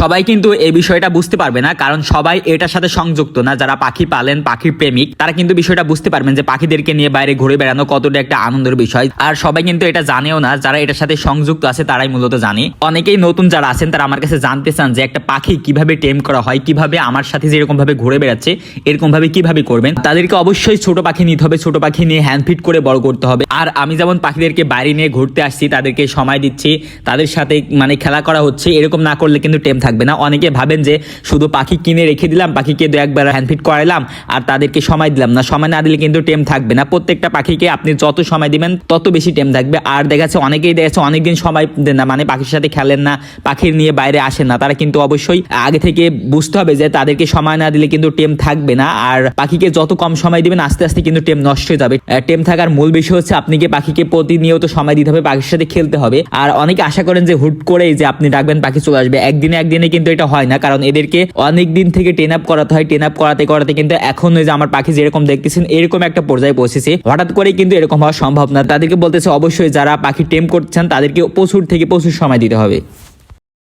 সবাই কিন্তু এই বিষয়টা বুঝতে পারবে না, কারণ সবাই এটার সাথে সংযুক্ত না। যারা পাখি পালেন, পাখির প্রেমিক, তারা কিন্তু বিষয়টা বুঝতে পারবেন যে পাখিদেরকে নিয়ে বাইরে ঘুরে বেড়ানো কতটা একটা আনন্দের বিষয়। আর সবাই কিন্তু এটা জানেও না, যারা এটার সাথে সংযুক্ত আছে তারাই মূলত জানে। অনেকেই নতুন যারা আছেন তারা আমার কাছে জানতে চান যে একটা পাখি কিভাবে টেম করা হয়, কিভাবে আমার সাথে যেরকম ভাবে ঘুরে বেড়াচ্ছে এরকম ভাবে কিভাবে করবেন। তাদেরকে অবশ্যই ছোট পাখি নিতে হবে, ছোট পাখি নিয়ে হ্যান্ড ফিট করে বড় করতে হবে। আর আমি যেমন পাখিদেরকে বাইরে নিয়ে ঘুরতে আসছি, তাদেরকে সময় দিচ্ছি, তাদের সাথে মানে খেলা করা হচ্ছে, এরকম না করলে কিন্তু টেম থাকবে না। অনেকে ভাবেন যে শুধু পাখি কিনে রেখে দিলাম, পাখিকে দু একবার হ্যান্ড ফিট করাইলাম আর তাদেরকে সময় দিলাম না, সময় না দিলে কিন্তু টেম থাকবে না। প্রত্যেকটা পাখিকে আপনি যত সময় দিবেন তত বেশি টেম থাকবে। আর দেখাচ্ছে অনেকেই দেখাচ্ছে অনেকদিন সময় দেন না, মানে পাখির সাথে খেলেন না, পাখির নিয়ে বাইরে আসেন না, তারা কিন্তু অবশ্যই আগে থেকে বুঝতে হবে যে তাদেরকে সময় না দিলে কিন্তু টেম থাকবে না। আর পাখিকে যত কম সময় দিবেন আস্তে আস্তে কিন্তু টেম নষ্ট হয়ে যাবে। টেম থাকার মূল বিষয় হচ্ছে আপনি পাখিকে প্রতিনিয়ত সময় দিতে হবে, পাখির সাথে খেলতে হবে। আর অনেকে আশা করেন যে হুট করেই যে আপনি ডাকবেন পাখি চলে আসবে, একদিনে কিন্তু এটা হয় না, কারণ এদেরকে অনেক দিন থেকে ট্রেন আপ করাতে হয়। ট্রেন আপ করাতে করাতে কিন্তু এখন ওই যে আমার পাখি যেরকম দেখতেছেন এরকম একটা পর্যায়ে পৌঁছেছে, হঠাৎ করে কিন্তু এরকম হওয়া সম্ভব না। তাদেরকে বলতেছে অবশ্যই যারা পাখি টেম করছেন তাদেরকে প্রচুর থেকে প্রচুর সময় দিতে হবে।